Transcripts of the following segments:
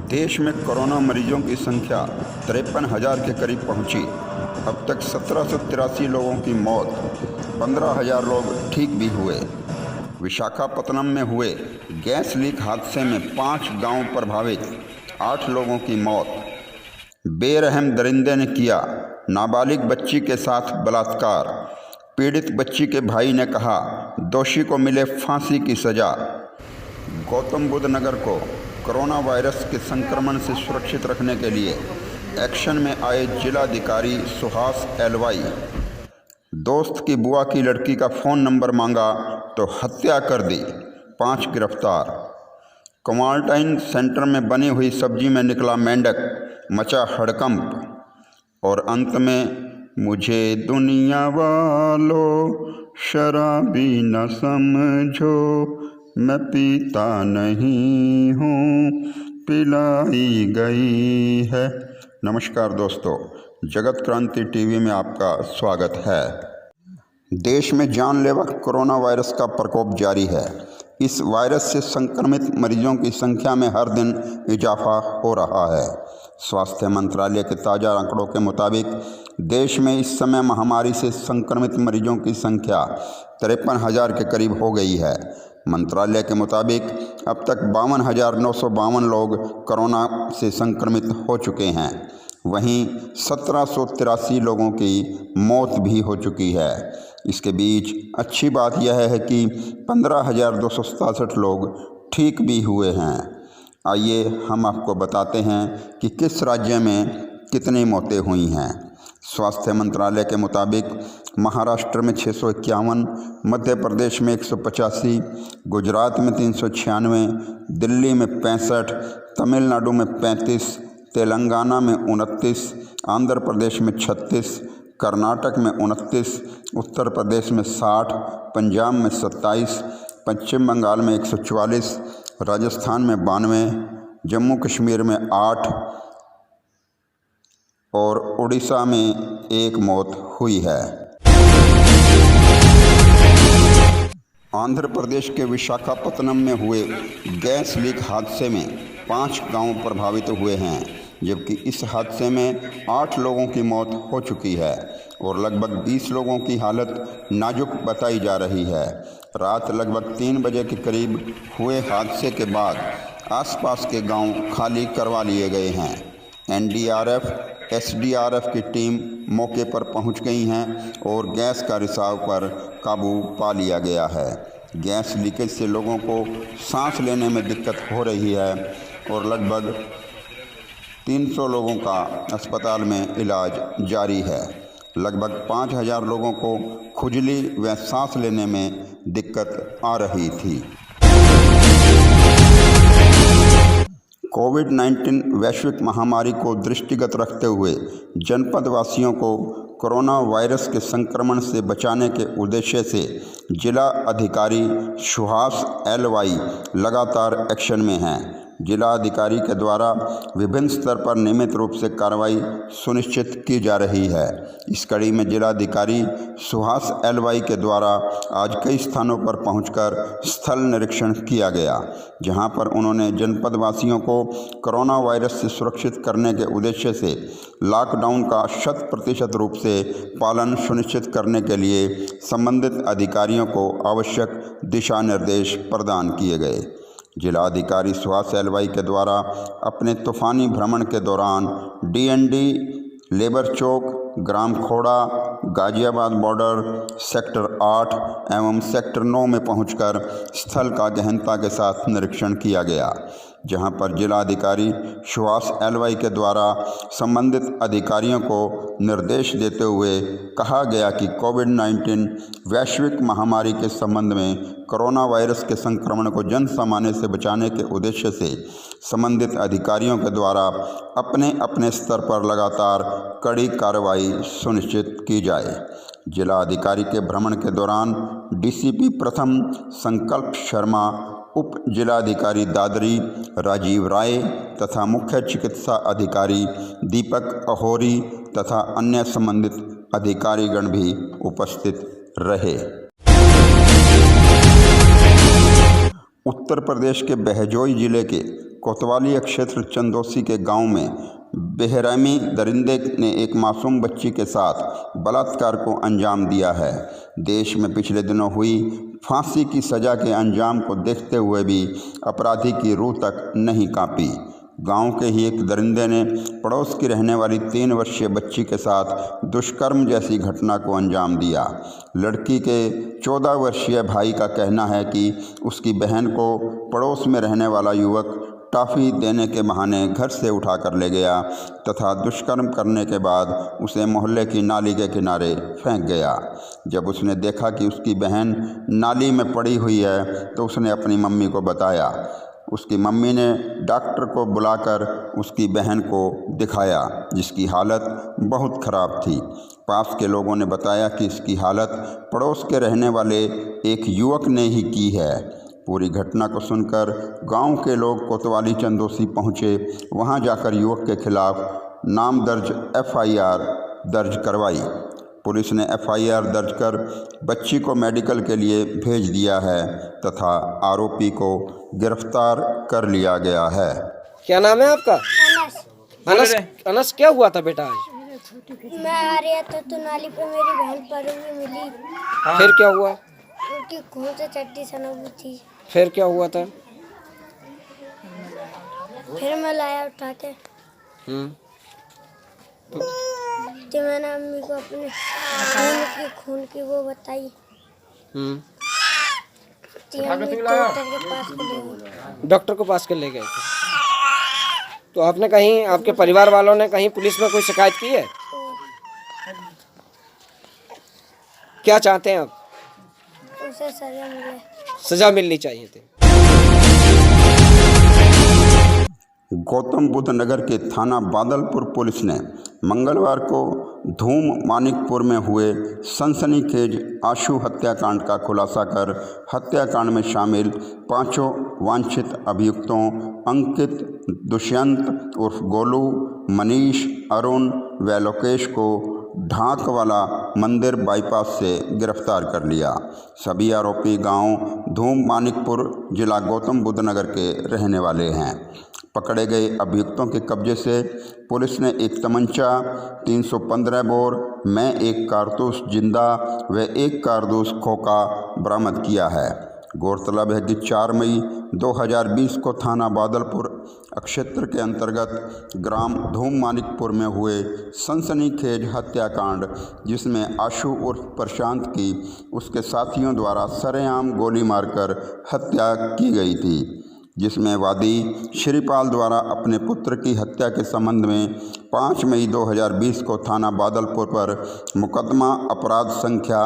देश में कोरोना मरीजों की संख्या 53,000 के करीब पहुंची। अब तक 1783 लोगों की मौत, 15,000 लोग ठीक भी हुए। विशाखापत्तनम में हुए गैस लीक हादसे में 5 गांव प्रभावित, 8 लोगों की मौत। बेरहम दरिंदे ने किया नाबालिग बच्ची के साथ बलात्कार। पीड़ित बच्ची के भाई ने कहा दोषी को मिले फांसी की सजा। गौतम बुद्ध नगर को कोरोना वायरस के संक्रमण से सुरक्षित रखने के लिए एक्शन में आए जिलाधिकारी सुहास एलवाई। दोस्त की बुआ की लड़की का फ़ोन नंबर मांगा तो हत्या कर दी, 5 गिरफ्तार। क्वारंटाइन सेंटर में बनी हुई सब्जी में निकला मेंढक, मचा हड़कंप। और अंत में मुझे दुनिया वालों शराबी न समझो, मैं पीता नहीं हूँ, पिलाई गई है। नमस्कार दोस्तों, जगत क्रांति टीवी में आपका स्वागत है। देश में जानलेवा कोरोना वायरस का प्रकोप जारी है। इस वायरस से संक्रमित मरीजों की संख्या में हर दिन इजाफा हो रहा है। स्वास्थ्य मंत्रालय के ताज़ा आंकड़ों के मुताबिक देश में इस समय महामारी से संक्रमित मरीजों की संख्या 53,000 के करीब हो गई है। मंत्रालय के मुताबिक अब तक 52,952 लोग कोरोना से संक्रमित हो चुके हैं। वहीं 1783 लोगों की मौत भी हो चुकी है। इसके बीच अच्छी बात यह है कि 15,267 लोग ठीक भी हुए हैं। आइए हम आपको बताते हैं कि किस राज्य में कितनी मौतें हुई हैं। स्वास्थ्य मंत्रालय के मुताबिक महाराष्ट्र में 651, मध्य प्रदेश में 185, गुजरात में 396, दिल्ली में 65, तमिलनाडु में 35, तेलंगाना में 29, आंध्र प्रदेश में 36, कर्नाटक में 29, उत्तर प्रदेश में 60, पंजाब में 27, पश्चिम बंगाल में 144, राजस्थान में 92, जम्मू कश्मीर में 8 और उड़ीसा में 1 मौत हुई है। आंध्र प्रदेश के विशाखापत्तनम में हुए गैस लीक हादसे में 5 गांव प्रभावित हुए हैं, जबकि इस हादसे में 8 लोगों की मौत हो चुकी है और लगभग 20 लोगों की हालत नाजुक बताई जा रही है। रात लगभग 3 बजे के करीब हुए हादसे के बाद आसपास के गांव खाली करवा लिए गए हैं। एनडीआरएफ, एसडीआरएफ की टीम मौके पर पहुंच गई हैं और गैस का रिसाव पर काबू पा लिया गया है। गैस लीकेज से लोगों को सांस लेने में दिक्कत हो रही है और लगभग 300 लोगों का अस्पताल में इलाज जारी है। लगभग 5,000 लोगों को खुजली व सांस लेने में दिक्कत आ रही थी। कोविड-19 वैश्विक महामारी को दृष्टिगत रखते हुए जनपद वासियों को कोरोना वायरस के संक्रमण से बचाने के उद्देश्य से जिला अधिकारी सुहास एलवाई लगातार एक्शन में हैं। जिला अधिकारी के द्वारा विभिन्न स्तर पर नियमित रूप से कार्रवाई सुनिश्चित की जा रही है। इस कड़ी में जिलाधिकारी सुहास एलवाई के द्वारा आज कई स्थानों पर पहुंचकर स्थल निरीक्षण किया गया, जहां पर उन्होंने जनपद वासियों को कोरोना वायरस से सुरक्षित करने के उद्देश्य से लॉकडाउन का 100% रूप से पालन सुनिश्चित करने के लिए संबंधित अधिकारियों को आवश्यक दिशा निर्देश प्रदान किए गए। जिलाधिकारी सुहास एलवाई के द्वारा अपने तूफानी भ्रमण के दौरान डीएनडी, लेबर चौक, ग्राम खोड़ा, गाजियाबाद बॉर्डर, सेक्टर 8 एवं सेक्टर 9 में पहुंचकर स्थल का गहनता के साथ निरीक्षण किया गया, जहां पर जिलाधिकारी सुहास एलवाई के द्वारा संबंधित अधिकारियों को निर्देश देते हुए कहा गया कि कोविड-19 वैश्विक महामारी के संबंध में कोरोना वायरस के संक्रमण को जन सामान्य से बचाने के उद्देश्य से संबंधित अधिकारियों के द्वारा अपने अपने स्तर पर लगातार कड़ी कार्रवाई सुनिश्चित की जाए। जिला अधिकारी के भ्रमण के दौरान डीसीपी प्रथम संकल्प शर्मा, उप जिलाधिकारी दादरी राजीव राय तथा मुख्य चिकित्सा अधिकारी दीपक अहोरी तथा अन्य संबंधित अधिकारीगण भी उपस्थित रहे। उत्तर प्रदेश के बहजोई जिले के कोतवाली क्षेत्र चंदोसी के गांव में बेरहमी दरिंदे ने एक मासूम बच्ची के साथ बलात्कार को अंजाम दिया है। देश में पिछले दिनों हुई फांसी की सज़ा के अंजाम को देखते हुए भी अपराधी की रूह तक नहीं कांपी। गांव के ही एक दरिंदे ने पड़ोस की रहने वाली 3 वर्षीय बच्ची के साथ दुष्कर्म जैसी घटना को अंजाम दिया। लड़की के 14 वर्षीय भाई का कहना है कि उसकी बहन को पड़ोस में रहने वाला युवक टॉफ़ी देने के बहाने घर से उठाकर ले गया तथा दुष्कर्म करने के बाद उसे मोहल्ले की नाली के किनारे फेंक गया। जब उसने देखा कि उसकी बहन नाली में पड़ी हुई है तो उसने अपनी मम्मी को बताया। उसकी मम्मी ने डॉक्टर को बुलाकर उसकी बहन को दिखाया, जिसकी हालत बहुत ख़राब थी। पास के लोगों ने बताया कि इसकी हालत पड़ोस के रहने वाले एक युवक ने ही की है। पूरी घटना को सुनकर गांव के लोग कोतवाली चंदोसी पहुंचे। वहां जाकर युवक के खिलाफ नाम दर्ज FIR दर्ज करवाई। पुलिस ने FIR दर्ज कर बच्ची को मेडिकल के लिए भेज दिया है तथा आरोपी को गिरफ्तार कर लिया गया है। क्या नाम है आपका? अनस। अनस, क्या हुआ था बेटा आज? मैं आ रहा था तो नाली पे मेरी बहन पड़ी हुई मिली। फिर क्या हुआ? उनकी खून से चट्टी सनक थी। फिर क्या हुआ था? फिर मैं लाया उठा के। तो मैंने अम्मी को अपने खून की वो बताई। तो अम्मी डॉक्टर के पास ले गए थे। तो आपने कहीं, आपके परिवार वालों ने कहीं पुलिस में कोई शिकायत की है? क्या चाहते हैं आप? उसे सजा मिले। सजा मिलनी चाहिए थी। गौतम बुद्ध नगर के थाना बादलपुर पुलिस ने मंगलवार को धूम मानिकपुर में हुए सनसनीखेज आशु हत्याकांड का खुलासा कर हत्याकांड में शामिल 5 वांछित अभियुक्तों अंकित, दुष्यंत उर्फ गोलू, मनीष, अरुण व लोकेश को ढाकवाला मंदिर बाईपास से गिरफ्तार कर लिया। सभी आरोपी गांव धूम मानिकपुर जिला गौतम बुद्ध नगर के रहने वाले हैं। पकड़े गए अभियुक्तों के कब्जे से पुलिस ने एक तमंचा, 315 बोर में 1 कारतूस जिंदा व 1 कारतूस खोखा बरामद किया है। गौरतलब है कि 4 मई 2020 को थाना बादलपुर क्षेत्र के अंतर्गत ग्राम धूम मानिकपुर में हुए सनसनीखेज हत्याकांड, जिसमें आशु उर्फ प्रशांत की उसके साथियों द्वारा सरेआम गोली मारकर हत्या की गई थी, जिसमें वादी श्रीपाल द्वारा अपने पुत्र की हत्या के संबंध में 5 मई 2020 को थाना बादलपुर पर मुकदमा अपराध संख्या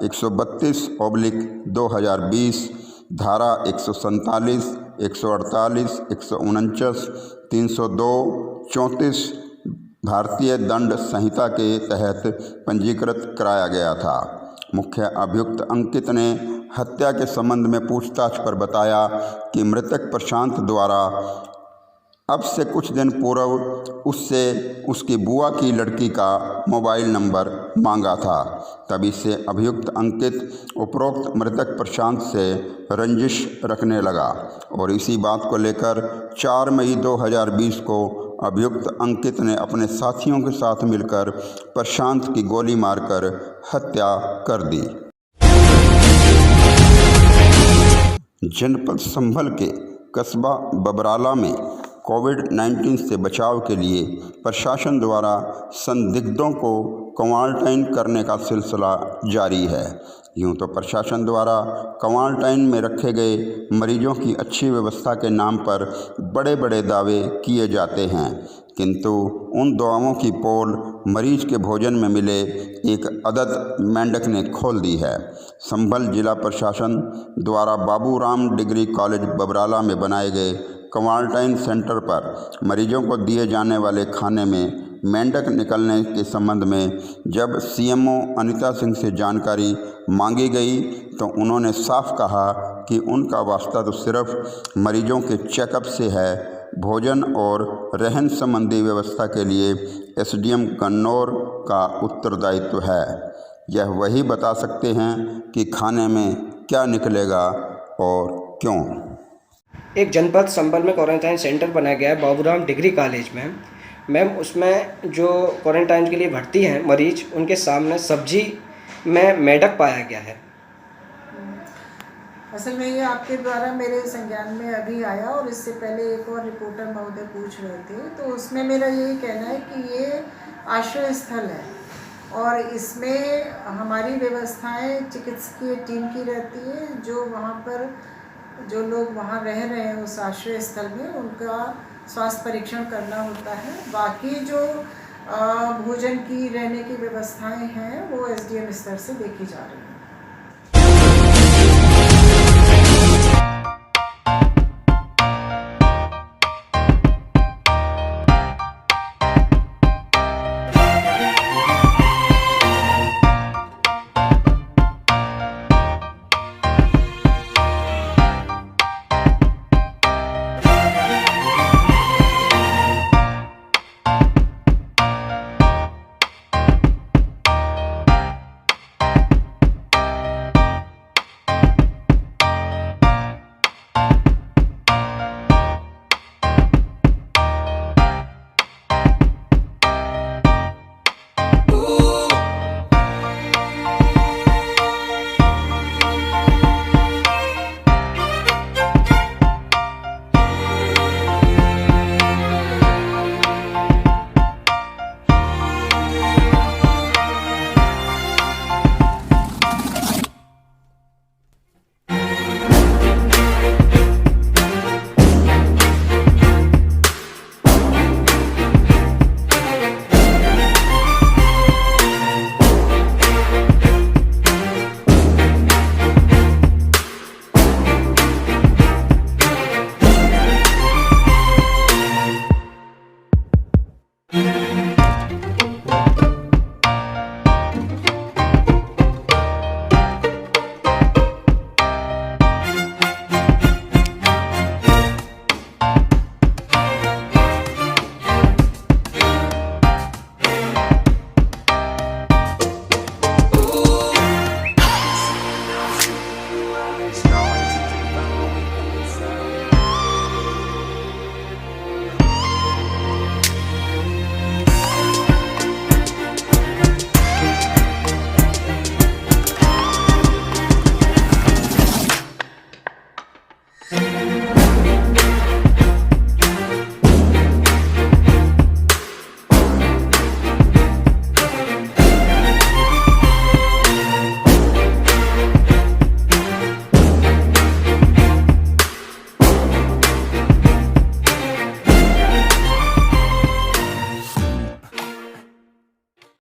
132/2020 धारा 147, 148, 149, 302, 34 भारतीय दंड संहिता के तहत पंजीकृत कराया गया था। मुख्य अभियुक्त अंकित ने हत्या के संबंध में पूछताछ पर बताया कि मृतक प्रशांत द्वारा अब से कुछ दिन पूर्व उससे उसकी बुआ की लड़की का मोबाइल नंबर मांगा था। तभी से अभियुक्त अंकित उपरोक्त मृतक प्रशांत से रंजिश रखने लगा और इसी बात को लेकर 4 मई 2020 को अभियुक्त अंकित ने अपने साथियों के साथ मिलकर प्रशांत की गोली मारकर हत्या कर दी। जनपद संभल के कस्बा बबराला में कोविड-19 से बचाव के लिए प्रशासन द्वारा संदिग्धों को क्वारंटाइन करने का सिलसिला जारी है। यूँ तो प्रशासन द्वारा क्वारंटाइन में रखे गए मरीजों की अच्छी व्यवस्था के नाम पर बड़े बड़े दावे किए जाते हैं, किंतु उन दावों की पोल मरीज के भोजन में मिले एक अदद मेंढक ने खोल दी है। संभल जिला प्रशासन द्वारा बाबूराम डिग्री कॉलेज बबराला में बनाए गए क्वारंटाइन सेंटर पर मरीजों को दिए जाने वाले खाने में मेंढक निकलने के संबंध में जब CMO अनीता सिंह से जानकारी मांगी गई तो उन्होंने साफ कहा कि उनका वास्ता तो सिर्फ मरीजों के चेकअप से है। भोजन और रहन संबंधी व्यवस्था के लिए SDM गन्नौर का उत्तरदायित्व है। यह वही बता सकते हैं कि खाने में क्या निकलेगा और क्यों। एक जनपद संबल में क्वारंटाइन सेंटर बनाया गया है बाबूराम डिग्री कॉलेज में। मैम उसमें जो क्वारंटाइन के लिए भर्ती हैं मरीज, उनके सामने सब्जी में मेढक पाया गया है। असल में ये आपके द्वारा मेरे संज्ञान में अभी आया और इससे पहले एक और रिपोर्टर महोदय पूछ रहे थे, तो उसमें मेरा यही कहना है कि ये आश्रय स्थल है और इसमें हमारी व्यवस्थाएं चिकित्सकीय टीम की रहती है। जो वहाँ पर जो लोग वहाँ रह रहे हैं उस आश्रय स्थल में, उनका स्वास्थ्य परीक्षण करना होता है। बाकी जो भोजन की रहने की व्यवस्थाएं हैं वो एसडीएम स्तर से देखी जा रही हैं।